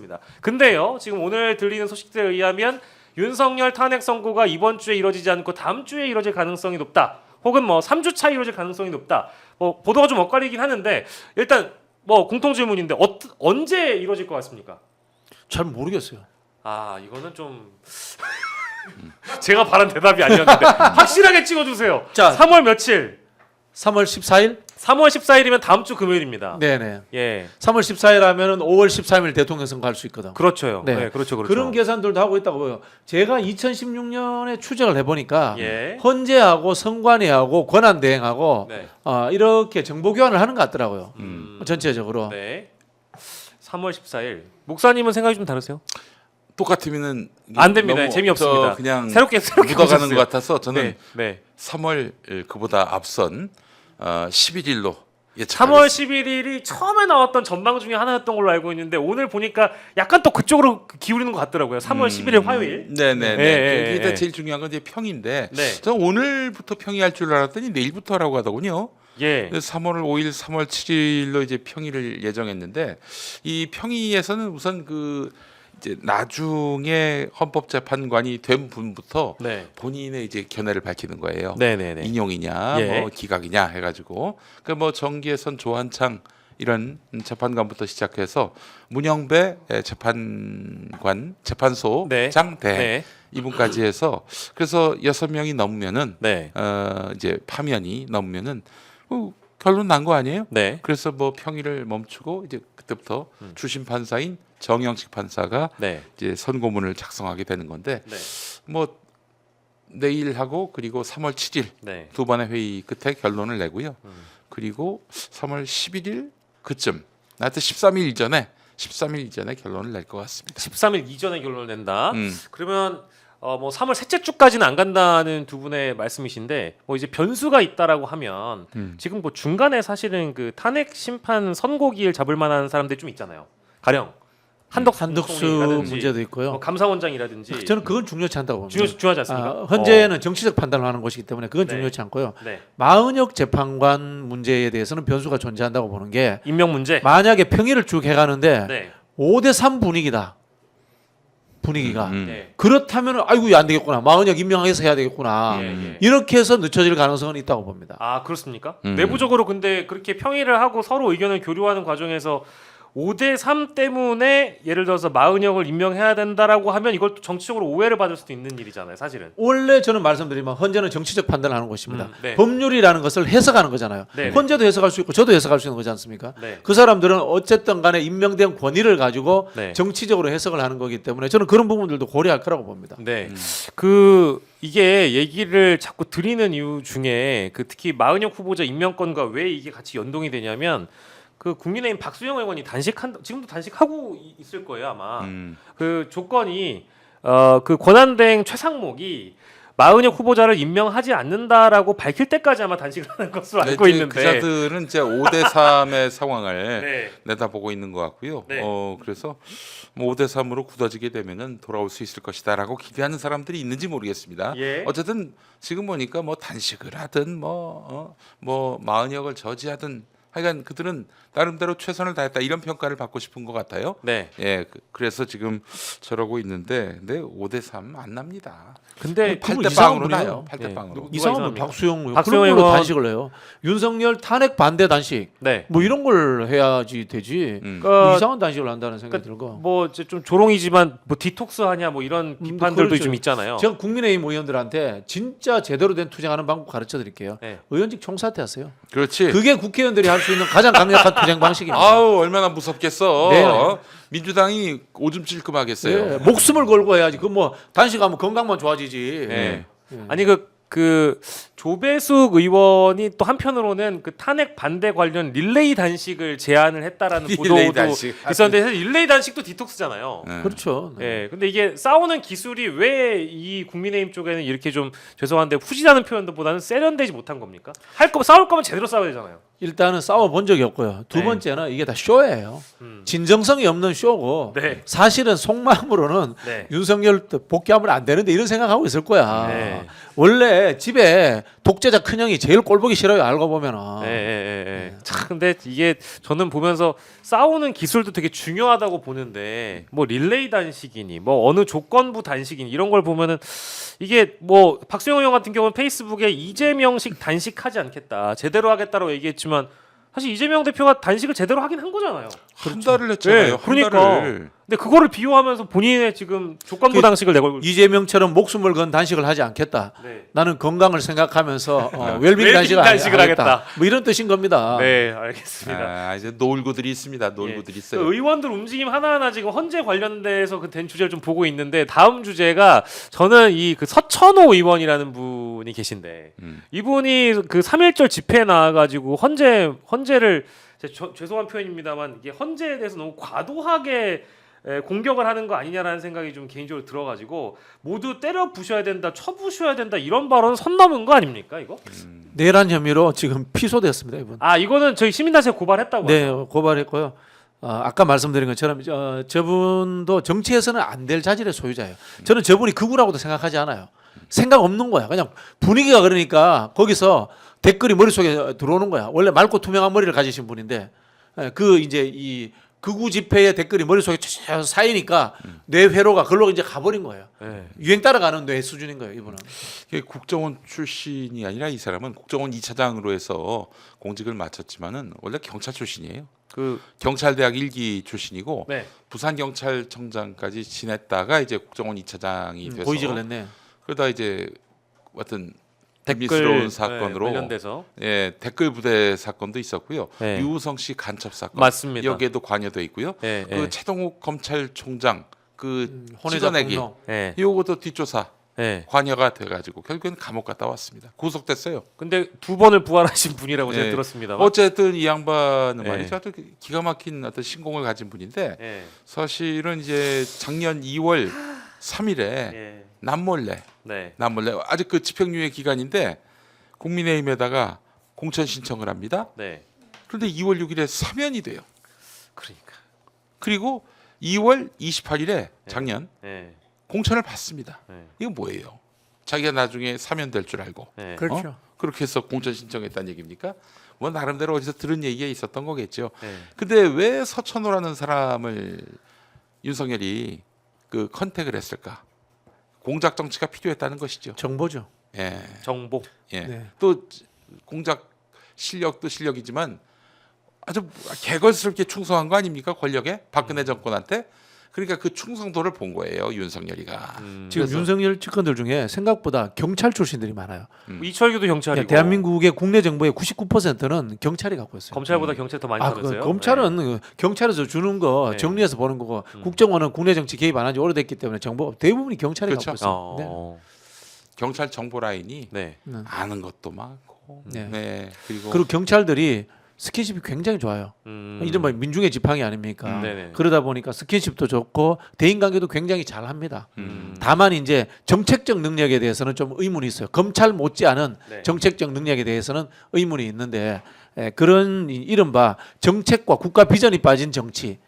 겁니다. 근데요, 지금 오늘 들리는 소식들에 의하면 윤석열 탄핵 선고가 이번 주에 이뤄지지 않고 다음 주에 이뤄질 가능성이 높다. 혹은 뭐 3주차 이뤄질 가능성이 높다. 뭐 보도가 좀 엇갈리긴 하는데 일단 뭐 공통 질문인데 언제 이뤄질 것 같습니까? 잘 모르겠어요. 아 이거는 좀 제가 바란 대답이 아니었는데 확실하게 찍어주세요. 자, 3월 며칠? 3월 14일? 3월 14일이면 다음 주 금요일입니다. 네네. 예, 3월 14일 하면은 5월 13일 대통령 선거 할 수 있거든. 그렇죠. 네. 네, 그렇죠. 그런 계산들도 하고 있다고 보여. 제가 2016년에 추적을 해보니까 예, 헌재하고 선관위하고 권한대행하고 네, 이렇게 정보 교환을 하는 것 같더라고요. 음. 전체적으로. 네. 3월 14일. 목사님은 생각이 좀 다르세요? 똑같으면 안 됩니다. 너무 재미없습니다. 저 그냥 새롭게 묻어가는 보셨어요. 것 같아서 저는 네, 네. 3월 그보다 앞선 11일로 3월 11일이 처음에 나왔던 전망 중에 하나였던 걸로 알고 있는데 오늘 보니까 약간 또 그쪽으로 기울이는 것 같더라고요. 3월 11일 화요일. 네네네. 예, 이게 예. 제일 중요한 건 이제 평인데 네. 저는 오늘부터 평이 할 줄 알았더니 내일부터라고 하더군요. 예. 3월 5일, 3월 7일로 이제 평의를 예정했는데 이 평의에서는 우선 그 이제 나중에 헌법재판관이 된 분부터 네. 본인의 이제 견해를 밝히는 거예요. 네네네. 인용이냐, 예. 뭐 기각이냐 해가지고 그 뭐 정기에선 조한창 이런 재판관부터 시작해서 문영배 재판관, 재판소 네. 장대 네. 이분까지 해서 그래서 6명이 넘으면은 네. 이제 파면이 넘으면은 결론 난 거 아니에요? 네. 그래서 뭐 평의를 멈추고 이제 그때부터 주심 판사인 정영식 판사가 네. 이제 선고문을 작성하게 되는 건데 네. 뭐 내일하고 그리고 3월 7일 네. 두 번의 회의 끝에 결론을 내고요. 그리고 3월 11일 그쯤 나한테 13일 이전에 결론을 낼 것 같습니다. 13일 이전에 결론을 낸다. 음. 그러면 뭐 3월 셋째 주까지는 안 간다는 두 분의 말씀이신데 뭐 이제 변수가 있다라고 하면 지금 뭐 중간에 사실은 그 탄핵 심판 선고기일 잡을 만한 사람들이 좀 있잖아요. 가령 한덕수 총리라든지 문제도 있고요. 뭐 감사원장이라든지 저는 그건 중요치 않다고 봅니다. 중요하지 않습니까? 헌재는 정치적 판단을 하는 것이기 때문에 그건 네. 중요치 않고요. 네. 마은혁 재판관 문제에 대해서는 변수가 존재한다고 보는 게 임명 문제. 만약에 평의를 쭉 해가는데 네. 5대3 분위기가 네. 그렇다면 아이고 안 되겠구나. 마은혁 임명해서 해야 되겠구나. 예. 이렇게 해서 늦춰질 가능성은 있다고 봅니다. 아 그렇습니까? 내부적으로 근데 그렇게 평의를 하고 서로 의견을 교류하는 과정에서 5대3 때문에 예를 들어서 마은혁을 임명해야 된다라고 하면 이걸 또 정치적으로 오해를 받을 수도 있는 일이잖아요, 사실은. 원래 저는 말씀드리면 헌재는 정치적 판단을 하는 것입니다. 네. 법률이라는 것을 해석하는 거잖아요. 네. 헌재도 해석할 수 있고 저도 해석할 수 있는 거지 않습니까? 네. 그 사람들은 어쨌든 간에 임명된 권위를 가지고 네. 정치적으로 해석을 하는 거기 때문에 저는 그런 부분들도 고려할 거라고 봅니다. 네. 그 이게 얘기를 자꾸 드리는 이유 중에 그 특히 마은혁 후보자 임명권과 왜 이게 같이 연동이 되냐면 그 국민의힘 박수영 의원이 지금도 단식하고 있을 거예요 아마. 그 조건이 그 권한대행 최상목이 마은혁 후보자를 임명하지 않는다라고 밝힐 때까지 아마 단식을 하는 것으로 알고 있는데. 그자들은 이제 5대3의 상황을 네. 내다보고 있는 것 같고요. 네. 그래서 뭐 5대3으로 굳어지게 되면은 돌아올 수 있을 것이다라고 기대하는 사람들이 있는지 모르겠습니다. 예. 어쨌든 지금 보니까 뭐 단식을 하든 뭐 마은혁을 저지하든 하여간 그들은 나름대로 최선을 다했다 이런 평가를 받고 싶은 것 같아요. 네. 예, 그래서 지금 저러고 있는데, 근데 5대3 안 납니다. 근데 8대 이상한 0으로 분이에요. 나요. 8대 예. 0으로. 누가 이상한 분 이상합니까? 박수영 의원 박수영 그런 걸로 의원. 단식을 해요. 윤석열 탄핵 반대 단식 네. 뭐 이런 걸 해야지 되지. 그러니까 이상한 단식을 한다는 생각이 들고. 뭐 이제 좀 조롱이지만 뭐 디톡스 하냐 뭐 이런 비판들도 그렇죠. 좀 있잖아요. 제가 국민의힘 의원들한테 진짜 제대로 된 투쟁하는 방법 가르쳐 드릴게요. 네. 의원직 총사퇴하세요. 그렇지. 그게 국회의원들이 할 수 있는 가장 강력한 투쟁 방식입니다. 아우 얼마나 무섭겠어. 네. 민주당이 오줌 찔끔하겠어요. 예, 목숨을 걸고 해야지. 그 뭐 단식하면 건강만 좋아지지. 네. 아니 그 조배숙 의원이 또 한편으로는 그 탄핵 반대 관련 릴레이 단식을 제안을 했다라는 릴레이 보도도 단식. 있었는데 사실 릴레이 단식도 디톡스잖아요. 네. 그렇죠. 네. 예. 근데 이게 싸우는 기술이 왜 이 국민의힘 쪽에는 이렇게 좀 죄송한데 후지다는 표현보다는 세련되지 못한 겁니까? 싸울 거면 제대로 싸워야 되잖아요. 일단은 싸워 본 적이 없고요. 두 네. 번째는 이게 다 쇼예요. 진정성이 없는 쇼고 네. 사실은 속마음으로는 네. 윤석열 복귀하면 안 되는데 이런 생각하고 있을 거야. 네. 원래 집에 독재자 큰형이 제일 꼴보기 싫어요. 알고 보면은. 참 근데 이게 저는 보면서 싸우는 기술도 되게 중요하다고 보는데 뭐 릴레이 단식이니 뭐 어느 조건부 단식이니 이런 걸 보면은 이게 뭐 박수영 의원 같은 경우는 페이스북에 이재명식 단식하지 않겠다 제대로 하겠다고 얘기했지만 사실 이재명 대표가 단식을 제대로 하긴 한 거잖아요. 한 달을 했잖아요. 네, 한 그러니까. 달을. 근데 그거를 비유하면서 본인의 지금 조건부 그 단식을 내걸고 이재명처럼 목숨을 건 단식을 하지 않겠다. 네. 나는 건강을 생각하면서 웰빙 단식을 단식을 하겠다. 뭐 이런 뜻인 겁니다. 네, 알겠습니다. 아, 이제 놀고들이 있습니다. 놀고들이 예. 있어요. 그 의원들 움직임 하나하나 지금 헌재 관련돼서 그 된 주제를 좀 보고 있는데 다음 주제가 저는 이 그 서천호 의원이라는 분이 계신데 이분이 그 3.1절 집회에 나와가지고 헌재를 죄송한 표현입니다만 이게 헌재에 대해서 너무 과도하게 공격을 하는 거 아니냐라는 생각이 좀 개인적으로 들어가지고 모두 때려 부셔야 된다, 쳐부셔야 된다 이런 발언 선 넘은 거 아닙니까 이거? 내란 혐의로 지금 피소됐습니다, 이분. 아 이거는 저희 시민단체 고발했다고. 네, 고발했고요. 아까 말씀드린 것처럼 저분도 정치에서는 안 될 자질의 소유자예요. 저는 저분이 극우라고도 생각하지 않아요. 생각 없는 거야. 그냥 분위기가 그러니까 거기서 댓글이 머릿속에 들어오는 거야. 원래 맑고 투명한 머리를 가지신 분인데 그 이제 이 극우 집회의 댓글이 머릿속에 쌓이니까 뇌 회로가 그걸로 이제 가버린 거예요. 네. 유행 따라가는 뇌 수준인 거예요, 이분은. 이게 국정원 출신이 아니라 이 사람은 국정원 2차장으로 해서 공직을 마쳤지만은 원래 경찰 출신이에요. 그 경찰대학 1기 출신이고 네. 부산경찰청장까지 지냈다가 이제 국정원 2차장이 돼서 고위직을 냈네. 그러다 이제 어떤 댓글 비밀스러운 사건으로 관련돼서 예, 댓글 부대 사건도 있었고요. 네. 유우성 씨 간첩 사건 맞습니다. 여기에도 관여돼 있고요. 네, 그 네. 최동욱 검찰총장 그 혼외자 찍어내기 폭로. 네. 요것도 뒷조사 네. 관여가 돼가지고 결국에는 감옥 갔다 왔습니다. 구속됐어요. 근데 두 번을 부활하신 분이라고 제가 네. 들었습니다만. 어쨌든 이 양반은 네. 말이죠. 아주 기가 막힌 어떤 신공을 가진 분인데 네. 사실은 이제 작년 2월 3일에 네. 남몰래 네. 아직 그 집행유예 기간인데 국민의힘에다가 공천 신청을 합니다. 네. 그런데 2월 6일에 사면이 돼요. 그러니까. 그리고 2월 28일에 작년 네. 공천을 받습니다. 네. 이거 뭐예요? 자기가 나중에 사면될 줄 알고 네. 그렇죠. 그렇게 해서 공천 신청했다는 얘기입니까? 뭐 나름대로 어디서 들은 얘기가 있었던 거겠죠. 네. 근데 왜 서천호라는 사람을 윤석열이 그 컨택을 했을까? 공작 정치가 필요했다는 것이죠. 정보죠. 예, 정보. 예. 네. 또 공작 실력도 실력이지만 아주 개걸스럽게 충성한 거 아닙니까? 권력에 박근혜 정권한테. 그러니까 그 충성도를 본 거예요, 윤석열이가. 지금 그래서- 윤석열 측근들 중에 생각보다 경찰 출신들이 많아요. 이철규도 경찰이고. 대한민국의 국내 정부의 99%는 경찰이 갖고 있어요. 검찰보다 경찰 더 많이 받았어요. 검찰은 그 경찰에서 주는 거 네. 정리해서 보는 거고 국정원은 국내 정치 개입 안 한 지 오래됐기 때문에 정보 대부분이 경찰이 그렇죠. 갖고 있어요. 네. 경찰 정보 라인이 네. 아는 것도 많고, 네. 네. 그리고 그리고 경찰들이 스킨십이 굉장히 좋아요. 이른바 민중의 지팡이 아닙니까? 네네. 그러다 보니까 스킨십도 좋고 대인 관계도 굉장히 잘합니다. 음. 다만 이제 정책적 능력에 대해서는 좀 의문이 있어요. 검찰 못지않은 네. 정책적 능력에 대해서는 의문이 있는데 그런 이른바 정책과 국가 비전이 빠진 정치.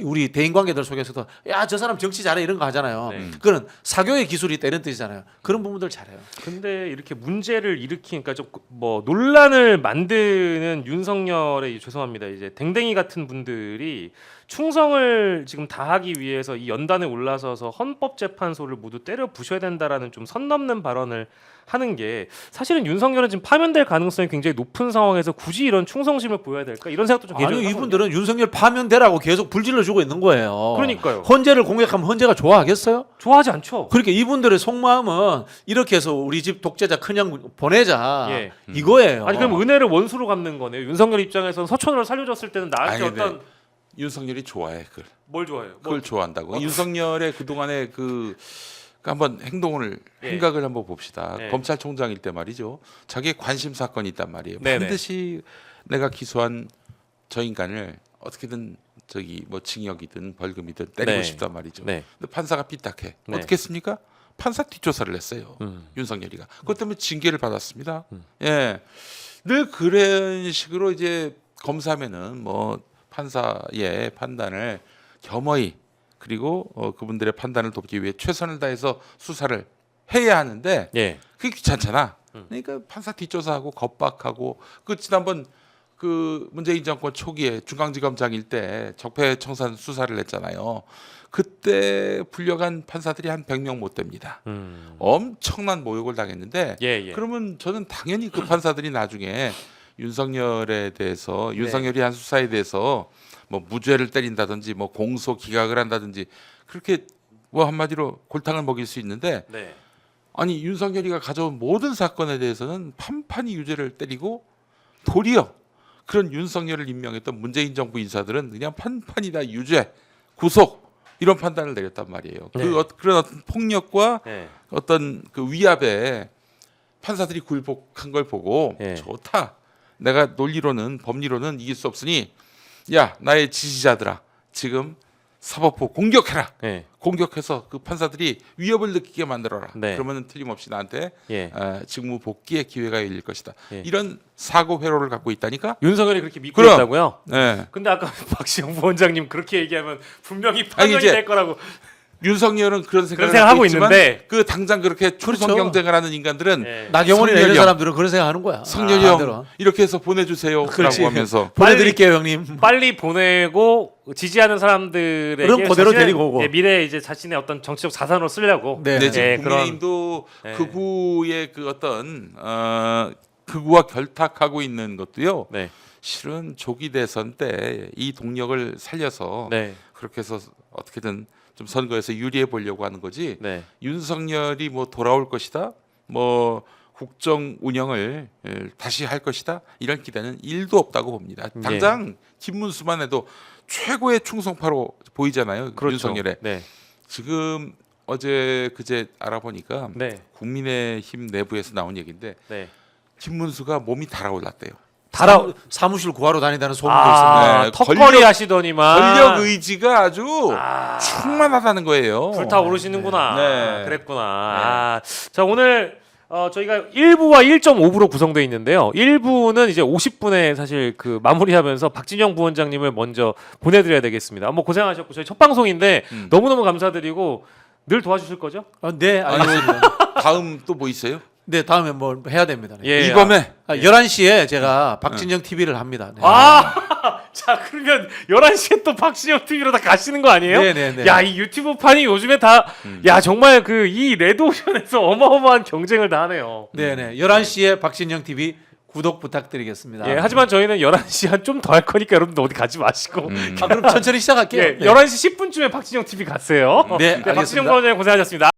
우리 대인 관계들 속에서도 야 저 사람 정치 잘해 이런 거 하잖아요. 네. 그거는 사교의 기술이 있다 이런 뜻이잖아요. 그런 부분들 잘해요. 근데 이렇게 문제를 일으키니까 좀 뭐 논란을 만드는 윤석열의 죄송합니다. 이제 댕댕이 같은 분들이 충성을 지금 다하기 위해서 이 연단에 올라서서 헌법재판소를 모두 때려 부셔야 된다라는 좀 선 넘는 발언을 하는 게 사실은 윤석열은 지금 파면될 가능성이 굉장히 높은 상황에서 굳이 이런 충성심을 보여야 될까 이런 생각도 좀 아니 개인적으로 이분들은 윤석열 파면되라고 계속 불질러 주고 있는 거예요. 그러니까요. 헌재를 공격하면 헌재가 좋아하겠어요? 좋아하지 않죠. 그러니까 이분들의 속마음은 이렇게 해서 우리 집 독재자 큰형 보내자 예. 이거예요. 아니 그럼 은혜를 원수로 갚는 거네요. 윤석열 입장에서는 서천을 살려줬을 때는 나한테 아니, 어떤 윤석열이 좋아해 그걸. 뭘 좋아해요? 그걸 좋아한다고. 윤석열의 그동안의 그 한번 행동을 예. 생각을 한번 봅시다. 예. 검찰총장일 때 말이죠. 자기의 관심 사건이 있단 말이에요. 네네. 반드시 내가 기소한 저 인간을 어떻게든 저기 뭐 징역이든 벌금이든 때리고 네. 싶단 말이죠. 네. 근데 판사가 삐딱해. 네. 어떻게 했습니까? 판사 뒷조사를 했어요. 윤석열이가. 그것 때문에 징계를 받았습니다. 예. 늘 그런 식으로 이제 검사면은 뭐 판사의 판단을 겸허히 그리고 그분들의 판단을 돕기 위해 최선을 다해서 수사를 해야 하는데 예. 그게 귀찮잖아. 그러니까 판사 뒷조사하고 겁박하고 그 지난번 그 문재인 정권 초기에 중앙지검장일 때 적폐청산 수사를 했잖아요. 그때 불려간 판사들이 한 100명 못 됩니다. 엄청난 모욕을 당했는데 예, 예. 그러면 저는 당연히 그 판사들이 나중에 윤석열에 대해서 윤석열이 한 수사에 대해서 뭐 무죄를 때린다든지 뭐 공소 기각을 한다든지 그렇게 뭐 한마디로 골탕을 먹일 수 있는데 네. 아니 윤석열이가 가져온 모든 사건에 대해서는 판판히 유죄를 때리고 도리어 그런 윤석열을 임명했던 문재인 정부 인사들은 그냥 판판이 다 유죄 구속 이런 판단을 내렸단 말이에요. 네. 그런 어떤 폭력과 네. 어떤 그 위압에 판사들이 굴복한 걸 보고 네. 좋다. 내가 논리로는 법리로는 이길 수 없으니 야 나의 지지자들아 지금 사법부 공격해라. 네. 공격해서 그 판사들이 위협을 느끼게 만들어라. 네. 그러면 틀림없이 나한테 예. 직무 복귀의 기회가 열릴 것이다. 예. 이런 사고 회로를 갖고 있다니까. 윤석열이 그렇게 믿고 그럼. 있다고요? 네. 근데 아까 박시영 부원장님 그렇게 얘기하면 분명히 아니, 파면이 이제 될 거라고 윤석열은 그런 생각을 생각하고 하고 있지만 있는데. 그 당장 그렇게 충성 그렇죠. 경쟁을 하는 인간들은 예. 나경원이나 이런 성렬이 형. 사람들은 그런 생각하는 거야. 성렬이 반대로. 형 이렇게 해서 보내주세요라고 그렇지. 하면서 보내드릴게요 형님. 빨리 보내고 지지하는 사람들에게 그럼 그대로 자신의, 데리고 오고. 예, 미래에 이제 자신의 어떤 정치적 자산으로 쓰려고. 네. 네, 지금 예, 국민의힘도 그런- 예. 극우의 그 어떤 극우와 결탁하고 있는 것도요. 네. 실은 조기 대선 때 이 동력을 살려서 네. 그렇게 해서 어떻게든 좀 선거에서 유리해 보려고 하는 거지. 네. 윤석열이 뭐 돌아올 것이다. 뭐 국정 운영을 다시 할 것이다. 이런 기대는 1도 없다고 봅니다. 예. 당장 김문수만 해도 최고의 충성파로 보이잖아요. 그렇죠. 윤석열에. 네. 지금 어제 그제 알아보니까 네. 국민의힘 내부에서 나온 얘기인데 네. 김문수가 몸이 달아올랐대요. 사무실 구하러 다닌다는 소문도 아, 네, 턱걸이 권력- 하시더니만 권력 의지가 아주 아, 충만하다는 거예요. 불타오르시는구나. 네. 그랬구나. 아, 자 오늘 저희가 1부와 1.5부로 구성되어 있는데요. 1부는 이제 50분에 사실 그 마무리하면서 박진영 부원장님을 먼저 보내드려야 되겠습니다. 뭐 고생하셨고 저희 첫 방송인데 너무너무 감사드리고 늘 도와주실 거죠? 있습니다. 네, 알겠습니다. 다음 또 뭐 있어요? 네, 다음에 뭐 해야 됩니다. 네. 예. 이범에 11시에 제가 박진영 TV를 합니다. 네. 자 그러면 11시에 또 박시영 TV로 다 가시는 거 아니에요? 네네네. 야 이 유튜브 판이 요즘에 다 야 정말 그 이 레드오션에서 어마어마한 경쟁을 다 하네요. 네네. 11시에 박진영 TV 구독 부탁드리겠습니다. 예, 하지만 저희는 11시 한 좀 더 할 거니까 여러분들 어디 가지 마시고 그럼 천천히 시작할게요. 예, 네. 11시 10분쯤에 박진영 TV 갔어요. 네, 박진영 알겠습니다. 부원장님 고생하셨습니다.